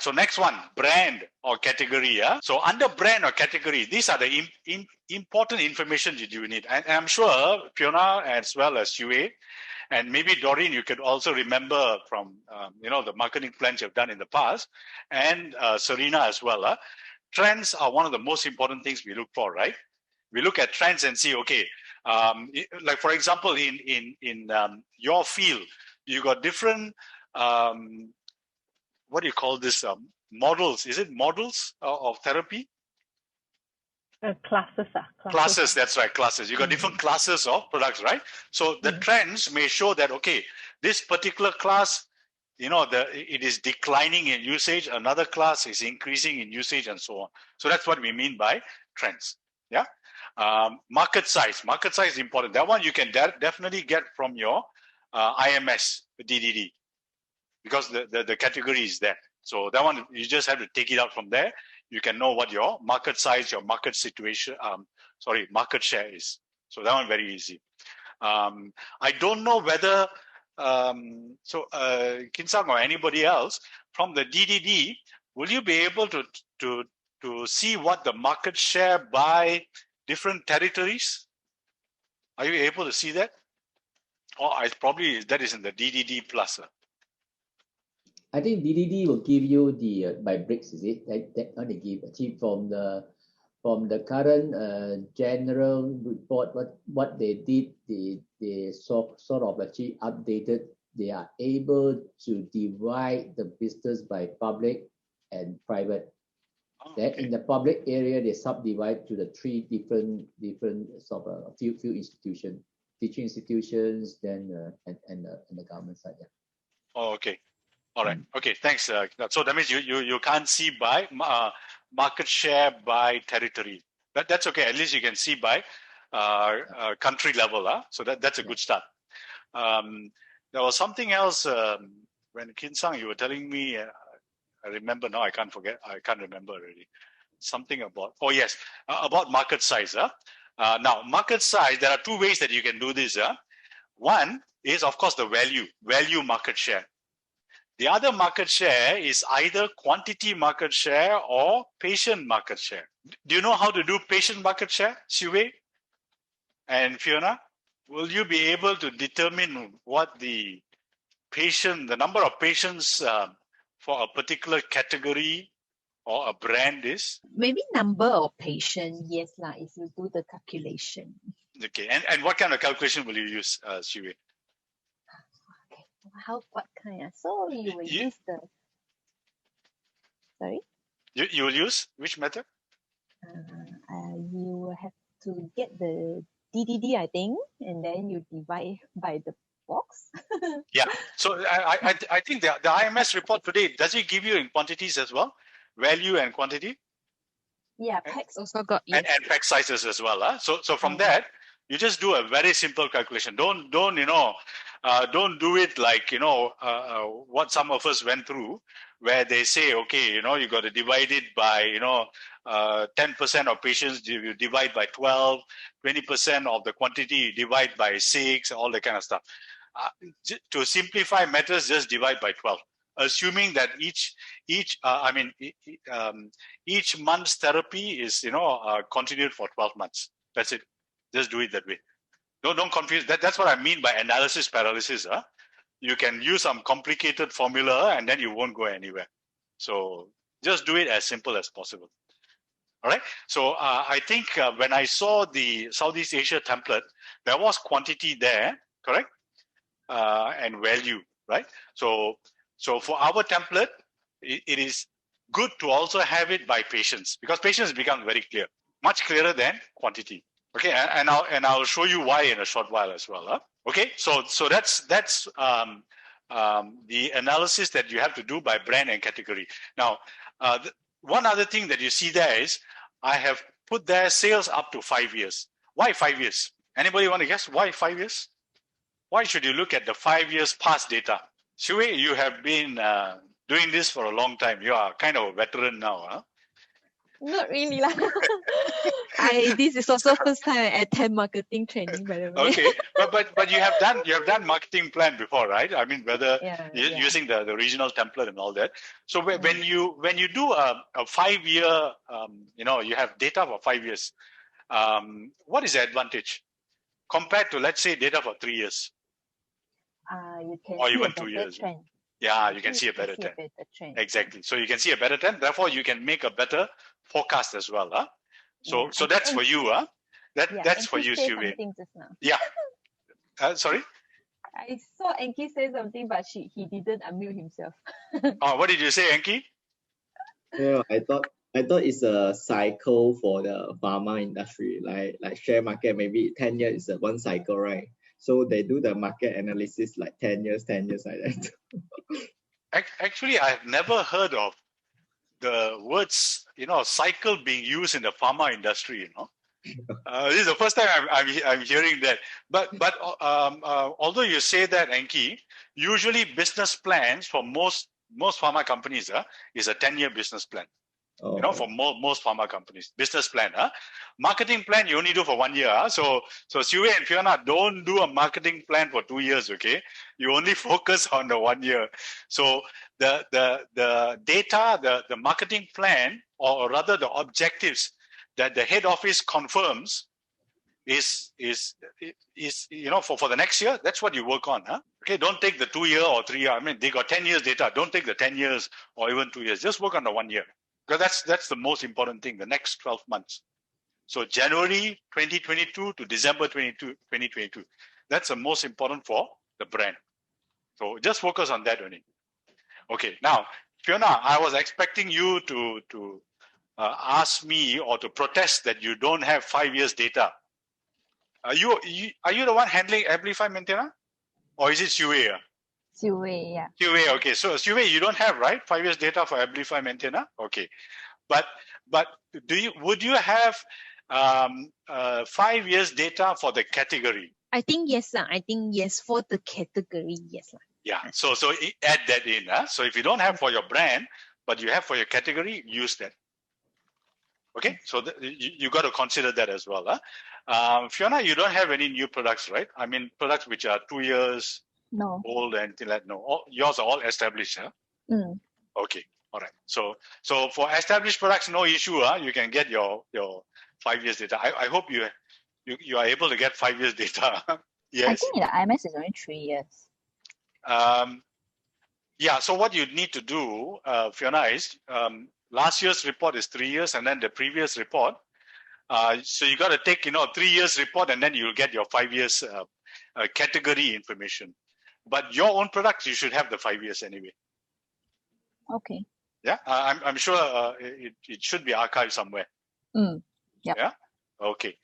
So next one, brand or category. Yeah. So under brand or category, these are the important information that you need. And I'm sure Fiona as well as UA, and maybe Doreen, you could also remember from the marketing plans you've done in the past, and Serena as well. Trends are one of the most important things we look for, right? We look at trends and see, okay, like for example, in your field, you got different what do you call this? Models? Is it models of therapy? Classes. Classes, that's right, classes. You got different classes of products, right? So the trends may show that, okay, this particular class, it is declining in usage, another class is increasing in usage, and so on. So that's what we mean by trends. Yeah. Market size is important. That one you can definitely get from your IMS DDD, because the category is there. So that one, you just have to take it out from there. You can know what your market size, your market situation, market share is. So that one very easy. I don't know whether, Kinsang or anybody else from the DDD, will you be able to see what the market share by different territories? Are you able to see that? Or probably that is in the DDD plus. I think DDD will give you the by bricks, is it? That they give achieve from the current general report. What they did, they sort of actually updated. They are able to divide the business by public and private. Then in the public area, they subdivide to the three different sort of few institutions, teaching institutions, then and the government side. Yeah. Oh, okay. All right. Okay. Thanks. So that means you can't see by market share by territory. That's okay. At least you can see by country level. So that's a good start. There was something else when Kinsang, you were telling me. I remember now. I can't remember already. Something about. Oh yes, about market size. Now market size. There are two ways that you can do this. One is of course the value market share. The other market share is either quantity market share or patient market share. Do you know how to do patient market share, Siwei and Fiona? Will you be able to determine what the number of patients for a particular category or a brand is? Maybe number of patients, yes, if you do the calculation. Okay, and what kind of calculation will you use, Siwei? What kind? So you will use the. Sorry. You will use which method? You will have to get the DDD, I think, and then you divide by the box. Yeah. So I think the IMS report today, does it give you in quantities as well, value and quantity? Yeah, packs also got and pack sizes as well. So from that, you just do a very simple calculation. Don't do it like what some of us went through, where they say, okay, you got to divide it by 10% of patients you divide by 12, 20% of the quantity you divide by 6, all that kind of stuff. To simplify matters, just divide by 12, assuming that each month's therapy is continued for 12 months. That's it. Just do it that way. Don't confuse that. That's what I mean by analysis paralysis. You can use some complicated formula and then you won't go anywhere. So just do it as simple as possible. All right. So I think when I saw the Southeast Asia template, there was quantity there, correct? And value, right? So for our template, it is good to also have it by patients, because patients become very clear, much clearer than quantity. Okay, and I'll show you why in a short while as well. Okay, so that's the analysis that you have to do by brand and category. Now, one other thing that you see there is I have put there sales up to 5 years. Why 5 years? Anybody want to guess why 5 years? Why should you look at the 5 years past data? Shui, you have been doing this for a long time. You are kind of a veteran now. Not really lah. This is also first time I attend marketing training, by the way. Okay, but you have done marketing plan before, right? I mean, whether Yeah, using the regional template and all that. So when you do a 5-year, you have data for 5 years. What is the advantage compared to, let's say, data for 3 years You can or see even a 2 better years? trend. Yeah, you can see a better trend. trend. Exactly. So you can see a better trend. Therefore, you can make a better forecast as well. So Yeah, so that's for you. That's for you, say Sylvia. something just now. Yeah. Sorry. I saw Enki say something, but he didn't unmute himself. What did you say, Enki? No, I thought it's a cycle for the pharma industry, like share market. Maybe 10 years is one cycle, right? So they do the market analysis like 10 years like that. Actually, I've never heard of the words, cycle being used in the pharma industry. This is the first time I'm hearing that. But although you say that, Enki, usually business plans for most pharma companies is a 10-year business plan. Oh. For most pharma companies, business plan. Marketing plan you only do for 1 year. So Sue and Fiona, don't do a marketing plan for 2 years, okay? You only focus on the 1 year. So the data, the marketing plan, or rather the objectives that the head office confirms is for the next year. That's what you work on. Okay, don't take the 2 year or 3 year. I mean, they got 10 years data. Don't take the 10 years or even 2 years. Just work on the 1 year. Because that's the most important thing, the next 12 months. So January 2022 to December 2022. That's the most important for the brand. So just focus on that only. Okay, now, Fiona, I was expecting you to ask me or to protest that you don't have 5 years data. Are you the one handling Amplify Maintainer? Or is it Sue? Sue, yeah. Sue, okay. So Sue, you don't have, right, 5 years data for Amplify Maintainer? Okay. But would you have 5 years data for the category? I think yes, I think yes for the category, yes. Yeah. So add that in. So if you don't have for your brand, but you have for your category, use that. Okay. So you got to consider that as well. Fiona, you don't have any new products, right? I mean, products which are 2 years old and anything like no. Yours are all established. Okay. All right. So for established products, no issue. You can get your 5 years data. I hope you are able to get 5 years data. Yes. I think in the IMS is only 3 years. Yeah. So what you need to do, Fiona, is last year's report is 3 years, and then the previous report. So you got to take 3 years report, and then you'll get your 5 years category information. But your own products, you should have the 5 years anyway. Okay. Yeah, I'm sure it should be archived somewhere. Yep. Yeah. Okay.